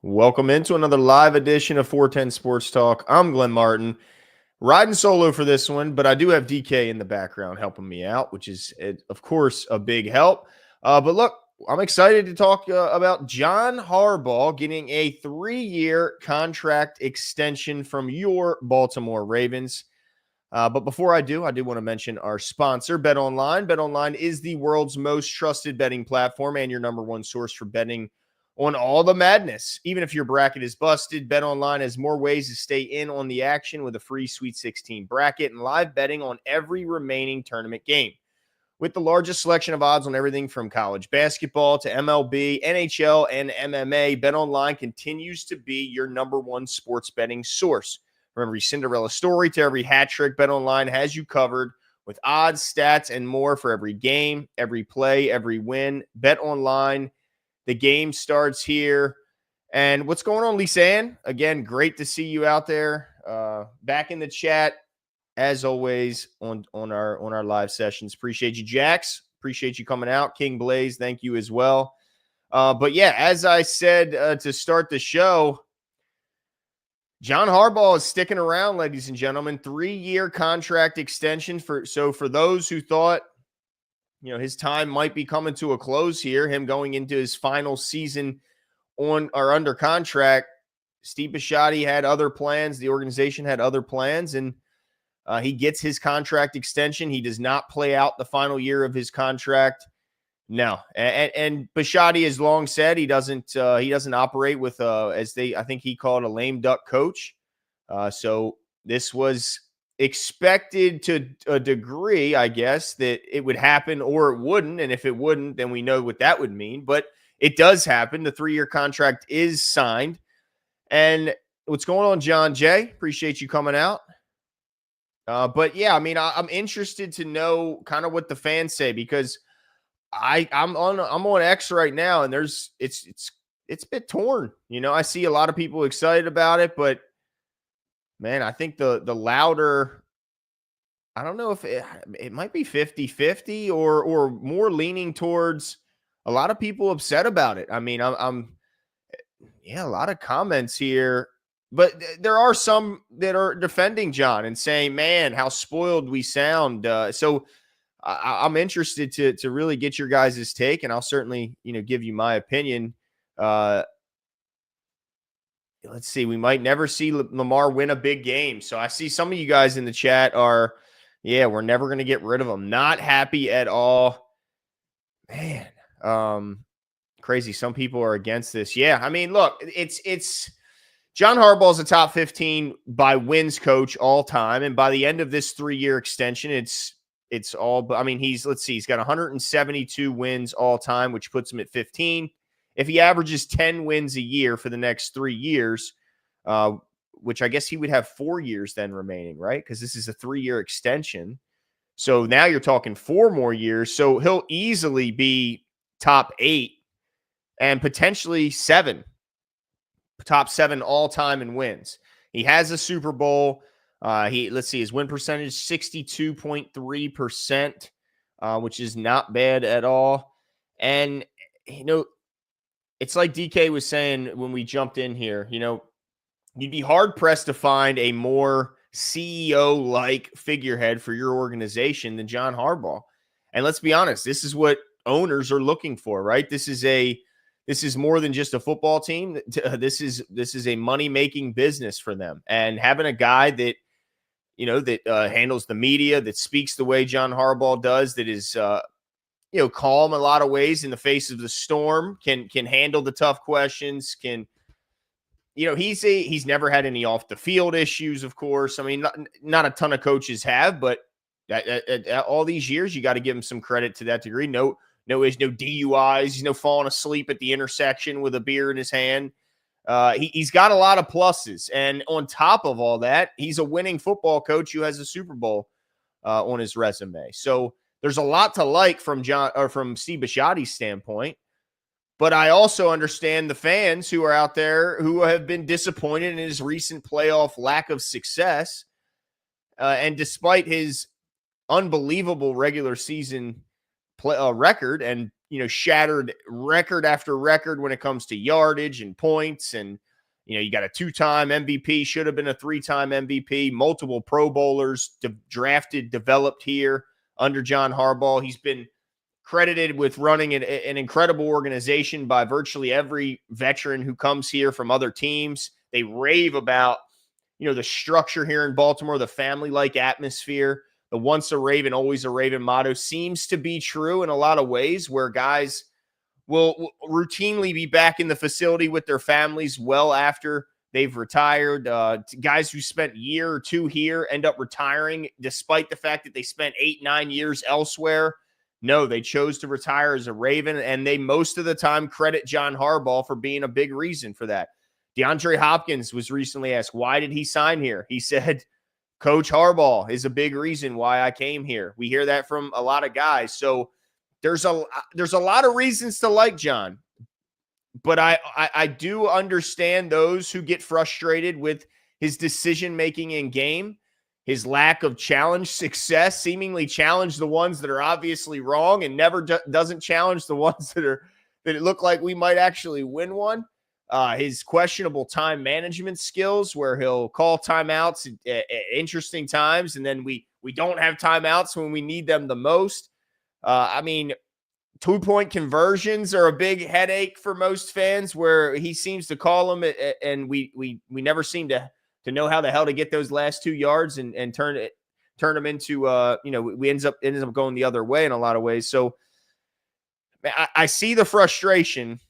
Welcome into another live edition of 410 Sports Talk. I'm Glenn Martin, riding solo for this one, but I do have DK in the background helping me out, which is, of course, a big help. But look, I'm excited to talk about John Harbaugh getting a 3-year contract extension from your Baltimore Ravens. But before I do want to mention our sponsor, BetOnline. BetOnline is the world's most trusted betting platform and your number one source for betting on all the madness. Even if your bracket is busted, BetOnline has more ways to stay in on the action with a free Sweet 16 bracket and live betting on every remaining tournament game. With the largest selection of odds on everything from college basketball to MLB, NHL, and MMA, BetOnline continues to be your number one sports betting source. From every Cinderella story to every hat trick, BetOnline has you covered with odds, stats, and more for every game, every play, every win. BetOnline. The game starts here. And what's going on, Lisanne? Again, great to see you out there. Back in the chat, as always, on our live sessions. Appreciate you, Jax. Appreciate you coming out. King Blaze, thank you as well. But yeah, as I said to start the show, John Harbaugh is sticking around, ladies and gentlemen. 3-year contract extension for those who thought his time might be coming to a close here, him going into his final season on or under contract. Steve Bisciotti had other plans. The organization had other plans, and he gets his contract extension. He does not play out the final year of his contract. No. And Bisciotti has long said he doesn't operate with I think he called a lame duck coach. So this was expected to a degree, I guess, that it would happen or it wouldn't. And if it wouldn't, then we know what that would mean. But it does happen. The 3-year contract is signed. And what's going on, John Jay? Appreciate you coming out. But yeah, I mean, I'm interested to know kind of what the fans say, because I'm on X right now, and it's a bit torn. I see a lot of people excited about it, but man, I think the louder, I don't know if it might be 50-50 or more leaning towards a lot of people upset about it. I mean, I'm a lot of comments here, but there are some that are defending John and saying, man, how spoiled we sound. So I'm interested to really get your guys' take, and I'll certainly, give you my opinion. Let's see. We might never see Lamar win a big game. So I see some of you guys in the chat are, we're never going to get rid of him. Not happy at all. Man, crazy. Some people are against this. Yeah, I mean, look, it's John Harbaugh is a top 15 by wins coach all time, and by the end of this 3-year extension, it's all. I mean, he's got 172 wins all time, which puts him at 15. If he averages 10 wins a year for the next 3 years, which I guess he would have 4 years then remaining, right? Because this is a 3-year extension. So now you're talking 4 more years. So he'll easily be top 8 and potentially 7, top 7 all time in wins. He has a Super Bowl. His win percentage 62.3%, which is not bad at all. And it's like DK was saying when we jumped in here, you'd be hard pressed to find a more CEO-like figurehead for your organization than John Harbaugh. And let's be honest, this is what owners are looking for, right? This is more than just a football team. This is a money-making business for them. And having a guy that, handles the media, that speaks the way John Harbaugh does, that is, calm in a lot of ways in the face of the storm, can handle the tough questions, he's never had any off the field issues, of course. I mean, not a ton of coaches have, but all these years, you got to give him some credit to that degree. No DUIs, falling asleep at the intersection with a beer in his hand. He's got a lot of pluses. And on top of all that, he's a winning football coach who has a Super Bowl on his resume. So there's a lot to like from Steve Bisciotti's standpoint. But I also understand the fans who are out there who have been disappointed in his recent playoff lack of success. And despite his unbelievable regular season record and shattered record after record when it comes to yardage and points. And, you got a 2-time MVP, should have been a 3-time MVP, multiple Pro Bowlers drafted, developed here under John Harbaugh. He's been credited with running an incredible organization by virtually every veteran who comes here from other teams. They rave about, the structure here in Baltimore, the family-like atmosphere. The once a Raven, always a Raven motto seems to be true in a lot of ways, where guys will routinely be back in the facility with their families well after they've retired. Guys who spent a year or two here end up retiring despite the fact that they spent 8-9 years elsewhere. No, they chose to retire as a Raven, and they most of the time credit John Harbaugh for being a big reason for that. DeAndre Hopkins was recently asked, why did he sign here? He said, Coach Harbaugh is a big reason why I came here. We hear that from a lot of guys. So there's a lot of reasons to like John, but I do understand those who get frustrated with his decision-making in game, his lack of challenge success, seemingly challenge the ones that are obviously wrong and never doesn't challenge the ones that it look like we might actually win one. His questionable time management skills, where he'll call timeouts at interesting times, and then we don't have timeouts when we need them the most. 2-point conversions are a big headache for most fans, where he seems to call them, and we never seem to know how the hell to get those last 2 yards and turn them into we ends up going the other way in a lot of ways. So I see the frustration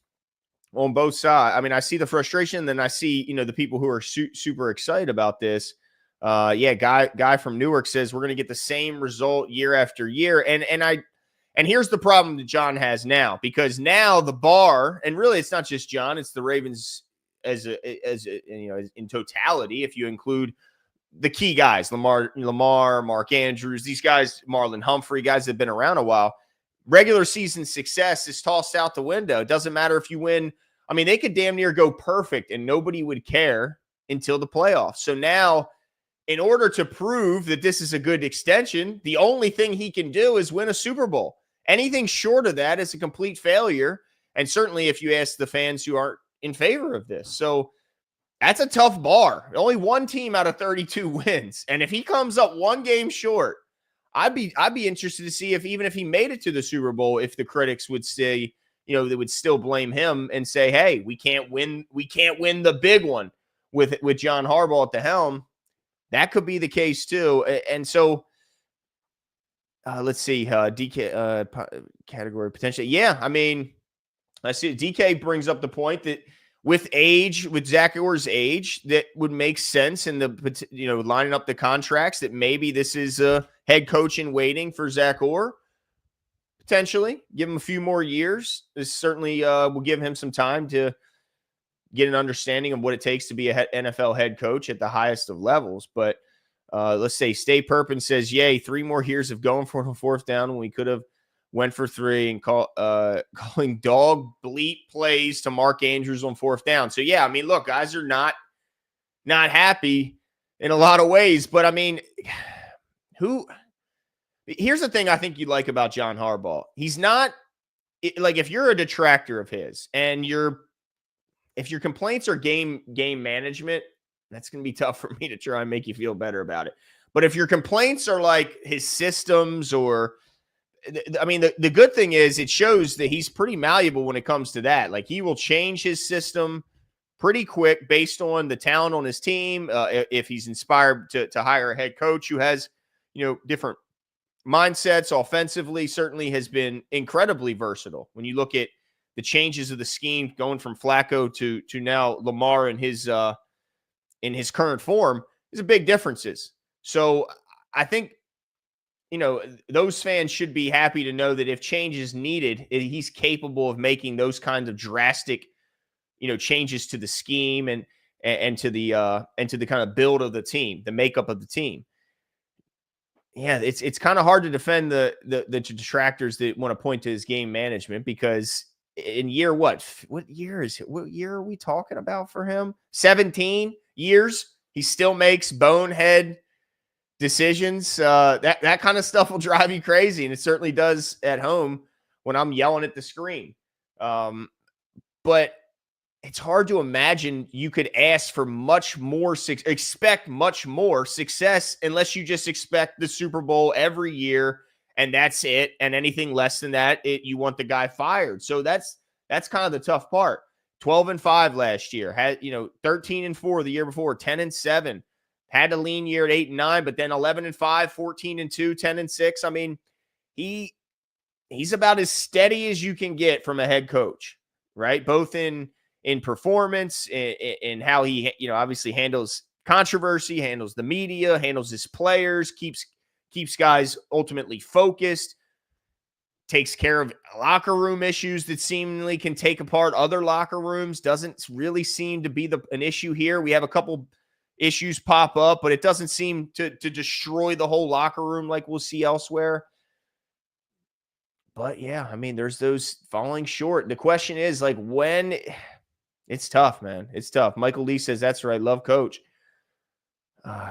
on both sides. I see the frustration, then I see, the people who are super excited about this. Guy from Newark says we're going to get the same result year after year. And here's the problem that John has now, because now the bar, and really it's not just John, it's the Ravens as in totality, if you include the key guys, Lamar, Mark Andrews, these guys, Marlon Humphrey, guys that have been around a while. Regular season success is tossed out the window. It doesn't matter if you win. They could damn near go perfect and nobody would care until the playoffs. So now, in order to prove that this is a good extension, the only thing he can do is win a Super Bowl. Anything short of that is a complete failure. And certainly if you ask the fans who aren't in favor of this. So that's a tough bar. Only one team out of 32 wins. And if he comes up one game short, I'd be interested to see if even if he made it to the Super Bowl, if the critics would say, they would still blame him and say, hey, we can't win the big one with John Harbaugh at the helm. That could be the case too. And so let's see, DK category potentially. Yeah, I see DK brings up the point that with Zach Orr's age, that would make sense in the, lining up the contracts, that maybe this is a head coach in waiting for Zach Orr. Potentially give him a few more years. This certainly will give him some time to get an understanding of what it takes to be a NFL head coach at the highest of levels. But let's say Stay Perpin says, yay, 3 more years of going for a 4th down when we could have went for 3 and calling dog bleep plays to Mark Andrews on 4th down. So, yeah, look, guys are not happy in a lot of ways. But, here's the thing I think you like about John Harbaugh. He's not like, if you're a detractor of his and if your complaints are game management, that's going to be tough for me to try and make you feel better about it. But if your complaints are like his systems or the good thing is it shows that he's pretty malleable when it comes to that. Like, he will change his system pretty quick based on the talent on his team. If he's inspired to hire a head coach who has, different mindsets offensively, certainly has been incredibly versatile. When you look at the changes of the scheme going from Flacco to now Lamar in his current form, there's a big differences. So I think, those fans should be happy to know that if change is needed, he's capable of making those kinds of drastic, changes to the scheme and to the kind of build of the team, the makeup of the team. Yeah, it's kind of hard to defend the detractors that want to point to his game management, because in year what year are we talking about for him? 17 years. He still makes bonehead decisions. That kind of stuff will drive you crazy, and it certainly does at home when I'm yelling at the screen. But it's hard to imagine you could ask for expect much more success unless you just expect the Super Bowl every year and that's it. And anything less than that, you want the guy fired. So that's kind of the tough part. 12-5 last year, had 13-4 the year before, 10-7, had a lean year at 8-9, but then 11-5, 14-2, 10-6. I mean, he's about as steady as you can get from a head coach, right? Both in performance, in how he, obviously handles controversy, handles the media, handles his players, keeps guys ultimately focused, takes care of locker room issues that seemingly can take apart other locker rooms. Doesn't really seem to be an issue here. We have a couple issues pop up, but it doesn't seem to destroy the whole locker room like we'll see elsewhere. But yeah, I mean, there's those falling short. The question is, like, when it's tough, man. It's tough. Michael Lee says, that's right. Love coach.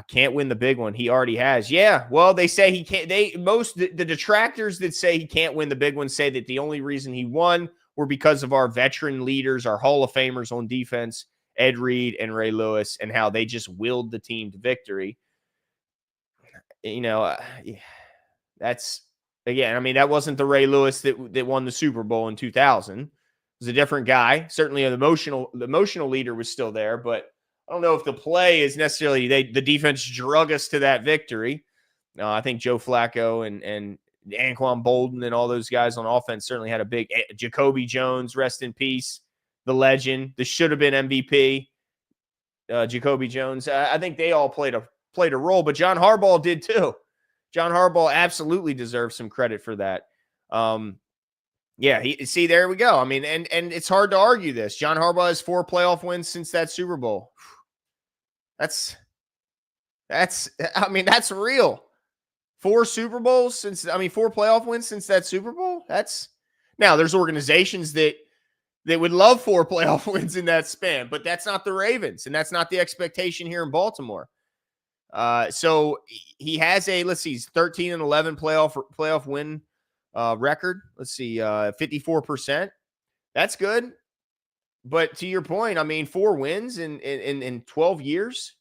Can't win the big one. He already has. Yeah. Well, they say he can't. The detractors that say he can't win the big one say that the only reason he won were because of our veteran leaders, our Hall of Famers on defense, Ed Reed and Ray Lewis, and how they just willed the team to victory. That's, again, I mean, that wasn't the Ray Lewis that won the Super Bowl in 2000. It was a different guy. Certainly the emotional leader was still there, but I don't know if the play is necessarily the defense drug us to that victory. I think Joe Flacco and Anquan Bolden and all those guys on offense certainly had a big Jacoby Jones, rest in peace, the legend. This should have been MVP. Jacoby Jones. I think they all played a role, but John Harbaugh did too. John Harbaugh absolutely deserves some credit for that. Yeah, there we go. I mean, and it's hard to argue this. John Harbaugh has 4 playoff wins since that Super Bowl. That's real. 4 Super Bowls 4 playoff wins since that Super Bowl. Now there's organizations that would love 4 playoff wins in that span, but that's not the Ravens, and that's not the expectation here in Baltimore. So he has 13-11 playoff win record. Let's see, 54%. That's good. But to your point, I mean, 4 wins in 12 years,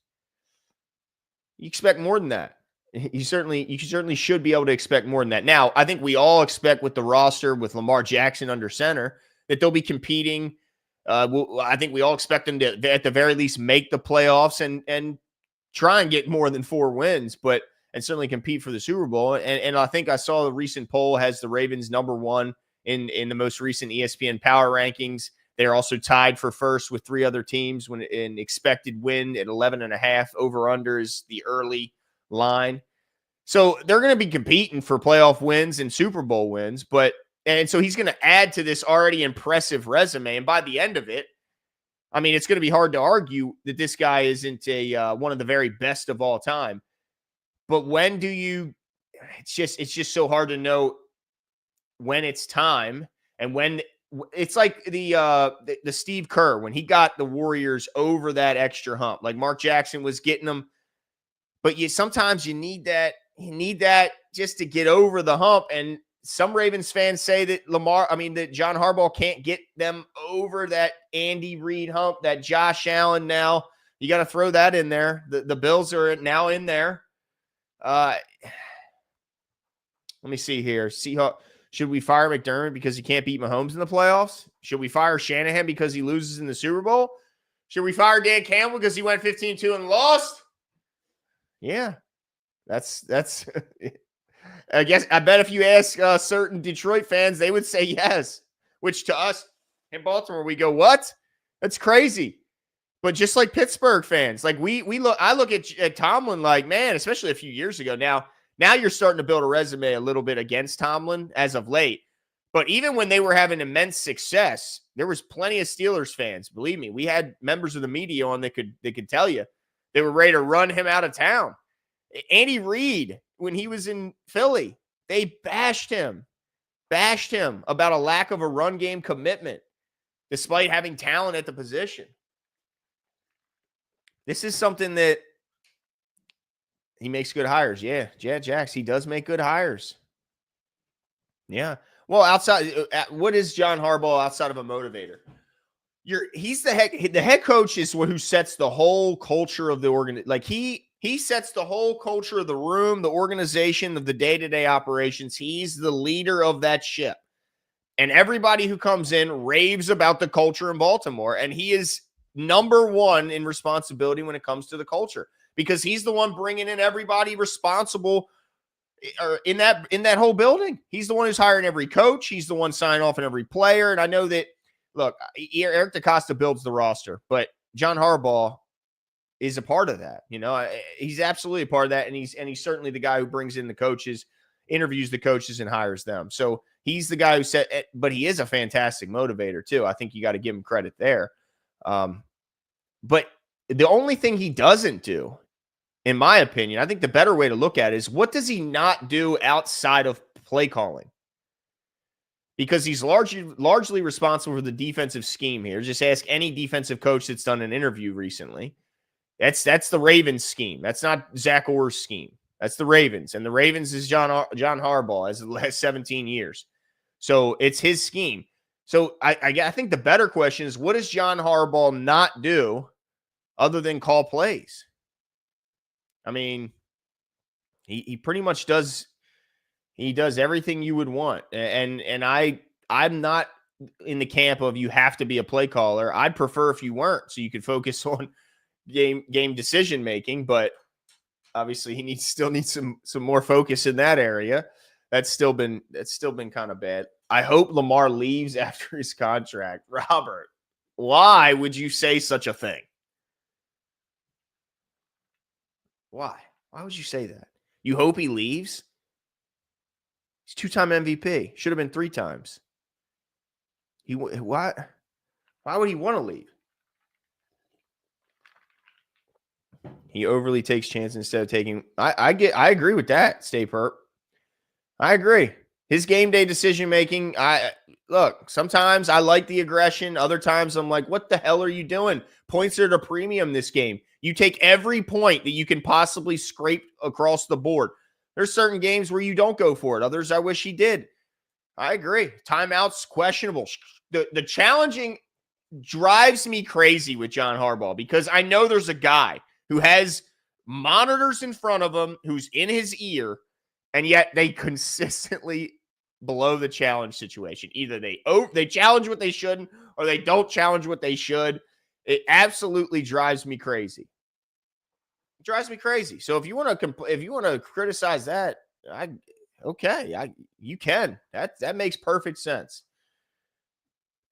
you expect more than that. You certainly should be able to expect more than that. Now, I think we all expect with the roster, with Lamar Jackson under center, that they'll be competing. I think we all expect them to, at the very least, make the playoffs and try and get more than 4 wins, and certainly compete for the Super Bowl. And I think I saw the recent poll has the Ravens number 1 in the most recent ESPN power rankings. They're also tied for first with 3 other teams when in expected win at 11.5. Over under is the early line. So they're going to be competing for playoff wins and Super Bowl wins, and so he's going to add to this already impressive resume. And by the end of it, I mean, it's going to be hard to argue that this guy isn't one of the very best of all time. But when do you? It's just so hard to know when it's time, and when it's like the Steve Kerr when he got the Warriors over that extra hump, like Mark Jackson was getting them. But sometimes you need that. You need that just to get over the hump. And some Ravens fans say that that John Harbaugh can't get them over that Andy Reid hump, that Josh Allen. Now you got to throw that in there. The Bills are now in there. Let me see here. Should we fire McDermott because he can't beat Mahomes in the playoffs? Should we fire Shanahan because he loses in the Super Bowl? Should we fire Dan Campbell because he went 15-2 and lost? Yeah, that's I bet if you ask certain Detroit fans, they would say yes, which to us in Baltimore, we go, what? That's crazy. But just like Pittsburgh fans, like I look at Tomlin like, man, especially a few years ago. Now you're starting to build a resume a little bit against Tomlin as of late. But even when they were having immense success, there was plenty of Steelers fans. Believe me, we had members of the media on that could tell you they were ready to run him out of town. Andy Reid, when he was in Philly, they bashed him about a lack of a run game commitment, despite having talent at the position. This is something that he makes good hires. Yeah, Jax, he does make good hires. Yeah. Well, outside, what is John Harbaugh outside of a motivator? He's the head coach is who sets the whole culture of the Like he sets the whole culture of the room, the organization of the day-to-day operations. He's the leader of that ship. And everybody who comes in raves about the culture in Baltimore. And he is number one in responsibility when it comes to the culture, because he's the one bringing in everybody responsible in that whole building. He's the one who's hiring every coach. He's the one signing off on every player. And I know that, look, Eric DeCosta builds the roster, but John Harbaugh is a part of that. He's absolutely a part of that. And he's certainly the guy who brings in the coaches, interviews the coaches, and hires them. So he's the guy who said, but he is a fantastic motivator too. I think you got to give him credit there. But the only thing he doesn't do, in my opinion, I think the better way to look at it is, what does he not do outside of play calling? Because he's largely responsible for the defensive scheme here. Just ask any defensive coach that's done an interview recently. That's the Ravens scheme. That's not Zach Orr's scheme. That's the Ravens. And the Ravens is John Harbaugh as the last 17 years. So it's his scheme. So I think the better question is, what does John Harbaugh not do other than call plays? I mean, he pretty much does. He does everything you would want. And I'm not in the camp of you have to be a play caller. I'd prefer if you weren't, so you could focus on game decision making. But obviously he still needs some more focus in that area. That's still been kind of bad. I hope Lamar leaves after his contract. Robert, why would you say such a thing? Why? Why would you say that? You hope he leaves? He's 2-time MVP. Should have been 3 times. Why would he want to leave? He overly takes chances instead of taking. I agree with that, Stay Perp. I agree. His game day decision making. Look, sometimes I like the aggression. Other times I'm like, what the hell are you doing? Points are at a premium this game. You take every point that you can possibly scrape across the board. There's certain games where you don't go for it. Others, I wish he did. I agree. Timeouts, questionable. The challenging drives me crazy with John Harbaugh, because I know there's a guy who has monitors in front of him, who's in his ear, and yet they consistently blow the challenge situation. Either they challenge what they shouldn't, or they don't challenge what they should. It absolutely drives me crazy. It drives me crazy. So if you want to criticize that, you can. That makes perfect sense.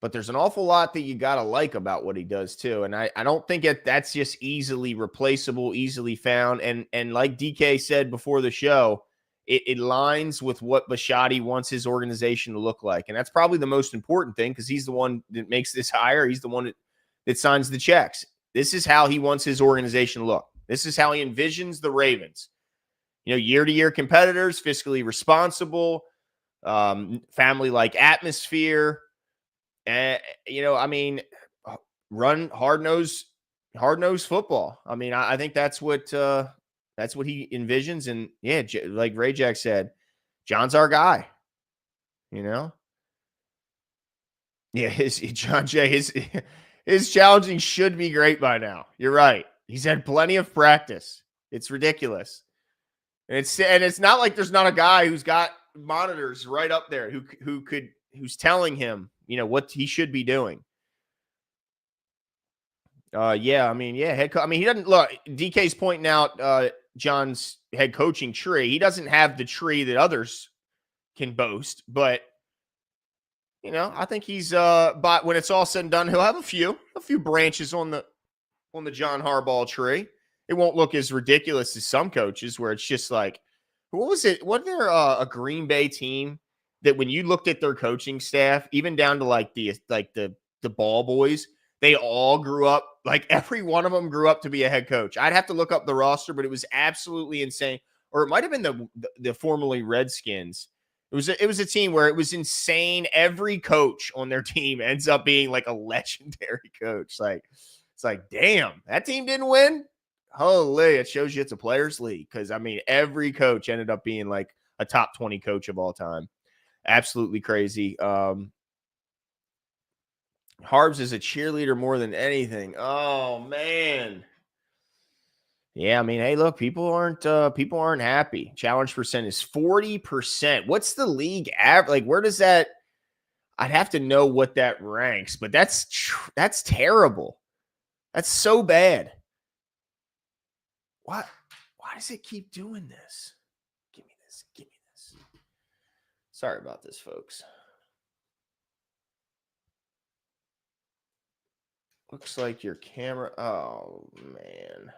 But there's an awful lot that you got to like about what he does too. And I don't think that's just easily replaceable, easily found. And like DK said before the show, it aligns with what Bisciotti wants his organization to look like. And that's probably the most important thing, because he's the one that makes this hire. He's the one that signs the checks. This is how he wants his organization to look. This is how he envisions the Ravens. Year-to-year competitors, fiscally responsible, family-like atmosphere. Run hard-nosed football. I think that's what he envisions. And yeah, like Ray Jack said, John's our guy. Yeah, John Jay, his challenging should be great by now. You're right. He's had plenty of practice. It's ridiculous. And it's not like there's not a guy who's got monitors right up there who's telling him, what he should be doing. Head coach. He doesn't look. DK's pointing out John's head coaching tree. He doesn't have the tree that others can boast, but I think he's but when it's all said and done, he'll have a few branches on the John Harbaugh tree. It won't look as ridiculous as some coaches, where it's just like, what was it? Wasn't there a Green Bay team that when you looked at their coaching staff, even down to the ball boys, they all grew up, like every one of them grew up to be a head coach. I'd have to look up the roster, but it was absolutely insane. Or it might have been the formerly Redskins. It was a team where it was insane. Every coach on their team ends up being like a legendary coach. It's like, damn, that team didn't win. Holy, it shows you it's a players' league. Because every coach ended up being like a top 20 coach of all time. Absolutely crazy. Harbs is a cheerleader more than anything. Oh man. Yeah, I mean, hey, look, people aren't happy. Challenge percent is 40%. What's the league average? Like, where does that? I'd have to know what that ranks, but that's terrible. That's so bad. What? Why does it keep doing this? Give me this. Give me this. Sorry about this, folks. Looks like your camera. Oh man.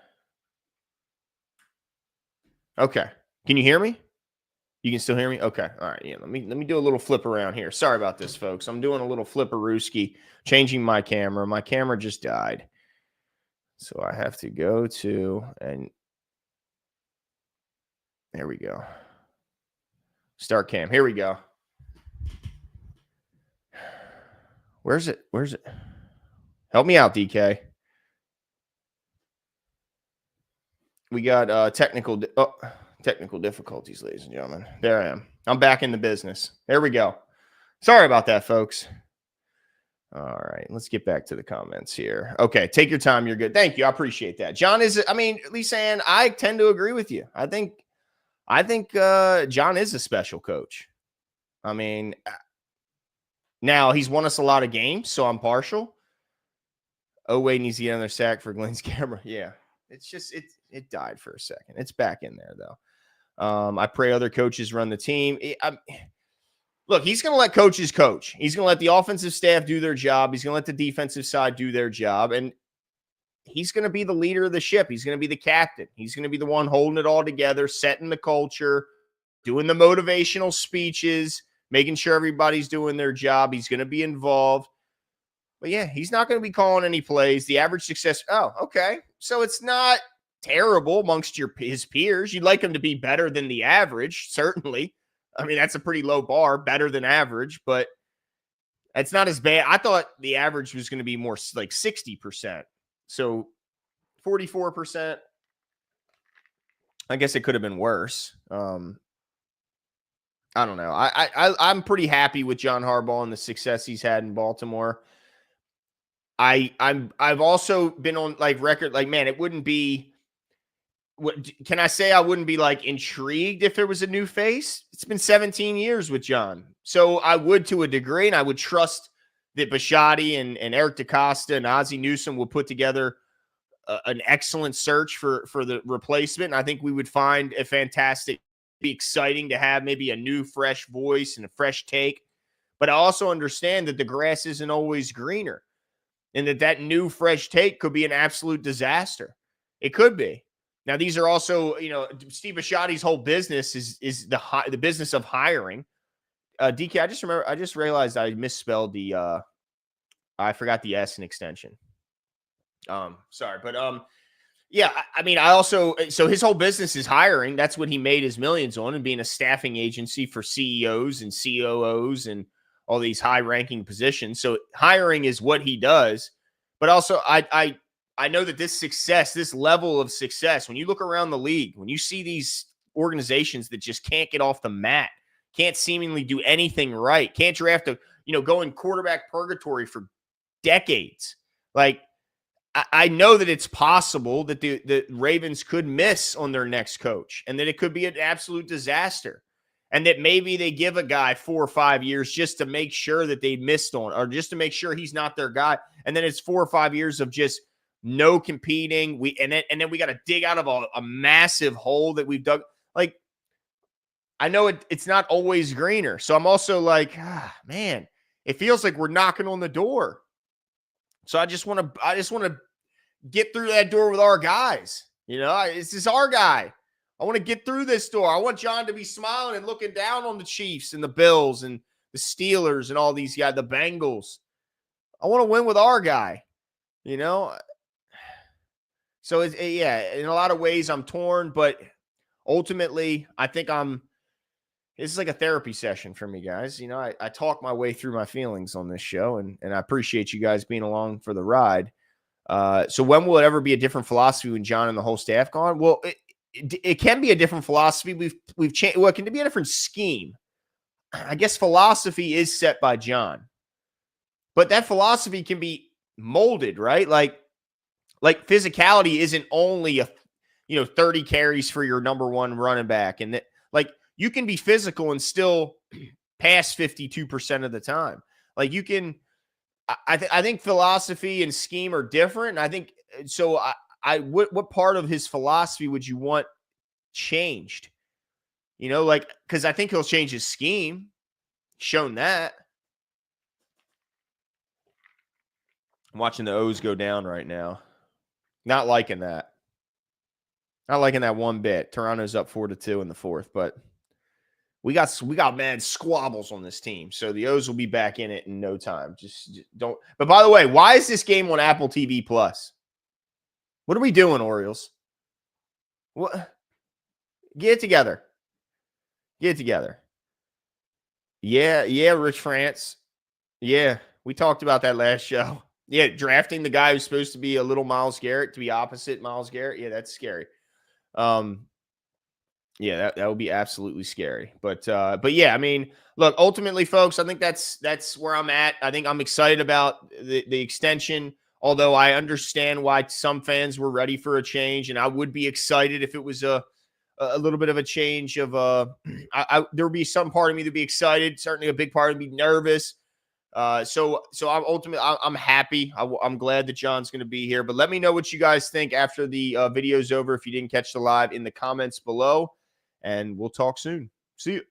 Okay. Can you hear me? You can still hear me? Okay. All right. Yeah. Let me do a little flip around here. Sorry about this, folks. I'm doing a little flipperooski, changing my camera. My camera just died. So I have to go to, and there we go. Start cam. Here we go. Where's it? Where's it? Help me out, DK. We got technical difficulties, ladies and gentlemen. There I am. I'm back in the business. There we go. Sorry about that, folks. All right, let's get back to the comments here. Okay, take your time. You're good. Thank you. I appreciate that. John is, I mean, at least saying I tend to agree with you. I think John is a special coach. I mean, now he's won us a lot of games, so I'm partial. Oh, wait, needs to get another sack for Glenn's camera. Yeah, it's just it died for a second. It's back in there though. I pray other coaches run the team. Look, he's going to let coaches coach. He's going to let the offensive staff do their job. He's going to let the defensive side do their job. And he's going to be the leader of the ship. He's going to be the captain. He's going to be the one holding it all together, setting the culture, doing the motivational speeches, making sure everybody's doing their job. He's going to be involved. But yeah, he's not going to be calling any plays. The average success. Oh, okay. So it's not terrible amongst his peers. You'd like him to be better than the average, certainly. I mean, that's a pretty low bar, better than average, but it's not as bad. I thought the average was going to be more like 60%. So 44%. I guess it could have been worse. I don't know. I'm pretty happy with John Harbaugh and the success he's had in Baltimore. I've also been on like record, like, man, it wouldn't be. What can I say? I wouldn't be like intrigued if there was a new face. It's been 17 years with John. So I would to a degree, and I would trust that Bisciotti and Eric DaCosta and Ozzie Newsome will put together an excellent search for the replacement. And I think we would find a fantastic, be exciting to have maybe a new fresh voice and a fresh take. But I also understand that the grass isn't always greener and that new fresh take could be an absolute disaster. It could be. Now, these are also, Steve Bisciotti's whole business is the business of hiring. DK, I just realized I misspelled I forgot the S in extension. Sorry, but yeah, I mean, so his whole business is hiring. That's what he made his millions on, and being a staffing agency for CEOs and COOs and all these high-ranking positions. So hiring is what he does. But also, I know that this level of success, when you look around the league, when you see these organizations that just can't get off the mat, can't seemingly do anything right, can't draft go in quarterback purgatory for decades. Like, I know that it's possible that the Ravens could miss on their next coach and that it could be an absolute disaster. And that maybe they give a guy 4 or 5 years just to make sure that they missed on, or just to make sure he's not their guy. And then it's 4 or 5 years of just no competing. And then we got to dig out of a massive hole that we've dug. Like, I know it's not always greener. So I'm also like, man, it feels like we're knocking on the door. So I just want to get through that door with our guys. This is our guy. I want to get through this door. I want John to be smiling and looking down on the Chiefs and the Bills and the Steelers and all these guys, the Bengals. I want to win with our guy, So, in a lot of ways I'm torn, but ultimately I think this is like a therapy session for me, guys. I talk my way through my feelings on this show, and I appreciate you guys being along for the ride. So when will it ever be a different philosophy when John and the whole staff gone? Well, it can be a different philosophy. We've changed. Well, it can be a different scheme. I guess philosophy is set by John, but that philosophy can be molded, right? Like physicality isn't only 30 carries for your number one running back, and that like you can be physical and still pass 52% of the time. Like you can, I think philosophy and scheme are different. And I think so. What part of his philosophy would you want changed? Like because I think he'll change his scheme. Shown that. I'm watching the O's go down right now. Not liking that. Not liking that one bit. Toronto's up 4-2 in the fourth, but we got mad squabbles on this team. So the O's will be back in it in no time. Just don't. But by the way, why is this game on Apple TV Plus? What are we doing, Orioles? What? Get it together. Get it together. Yeah, Rich France. Yeah, we talked about that last show. Yeah, drafting the guy who's supposed to be a little Myles Garrett to be opposite Myles Garrett. Yeah, that's scary. Yeah, that would be absolutely scary. But yeah, I mean, look, ultimately, folks, I think that's where I'm at. I think I'm excited about the extension, although I understand why some fans were ready for a change, and I would be excited if it was a little bit of a change of there would be some part of me to be excited, certainly a big part of me nervous. So I'm happy. I'm glad that John's going to be here. But let me know what you guys think after the video's over. If you didn't catch the live, in the comments below, and we'll talk soon. See you.